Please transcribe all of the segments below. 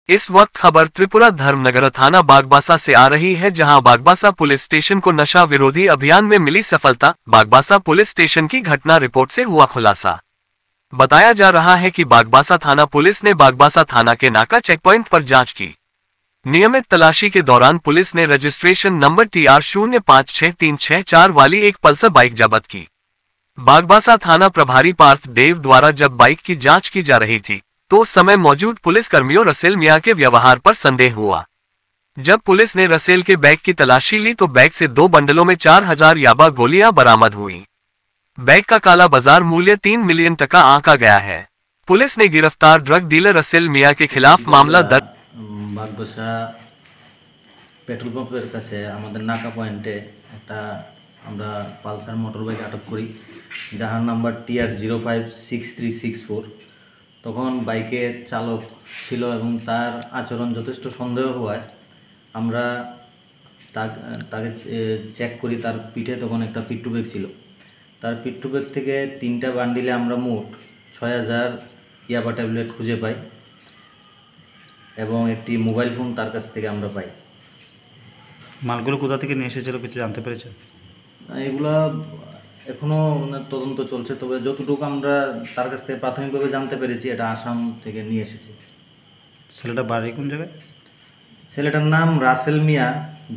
इस वक्त खबर त्रिपुरा धर्मनगर थाना बागबासा से आ रही है, जहां बागबासा पुलिस स्टेशन को नशा विरोधी अभियान में मिली सफलता। बागबासा पुलिस स्टेशन की घटना रिपोर्ट से हुआ खुलासा। बताया जा रहा है कि बागबासा थाना पुलिस ने बागबासा थाना के नाका चेकपॉइंट पर जांच की। नियमित तलाशी के दौरान पुलिस ने रजिस्ट्रेशन नंबर TR056364 वाली एक पल्सर बाइक जब्त की। बागबासा थाना प्रभारी पार्थ देव द्वारा जब बाइक की जांच की जा रही थी तो उस समय मौजूद पुलिस कर्मियों रसेल मियां के व्यवहार पर संदेह हुआ। जब पुलिस ने रसेल के बैग की तलाशी ली तो बैग से 2 बंडलों में 4000 याबा गोलियां बरामद हुई। बैग का काला बाजार मूल्य 3 मिलियन टका आंका गया है। पुलिस ने गिरफ्तार ड्रग डीलर रसेल मियां के खिलाफ मामला दर्ज। বাগবাসা পেট্রোল পাম্পের কাছে আমাদের নাকা পয়েন্টে একটা আমরা পালসার মোটর বাইক আটক করি, যাহার নাম্বার TR056364। তখন বাইকের চালক ছিল এবং তার আচরণ যথেষ্ট সন্দেহ হওয়ায় আমরা তাকে চেক করি। তার পিঠে তখন একটা পিট্টু ব্যাগ ছিল। তার পিট্টু ব্যাগ থেকে 3টা বান্ডিলে আমরা মোট 6000 ইয়াবা ট্যাবলেট খুঁজে পাই এবং একটি মোবাইল ফোন তার কাছ থেকে আমরা পাই। মালগুলো কোথা থেকে নিয়ে এসেছিল কিছু জানতে পেরেছেন? এগুলা এখনও তদন্ত চলছে, তবে যতটুকু আমরা তার কাছ থেকে প্রাথমিকভাবে জানতে পেরেছি এটা আসাম থেকে নিয়ে এসেছি। ছেলেটা বাড়ি কোন জায়গায়? ছেলেটার নাম রাসেল মিয়া,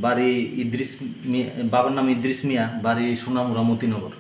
বাড়ি ইদ্রিস মিয়া, বাবার নাম ইদ্রিস মিয়া, বাড়ি সোনামুড়া মতিনগর।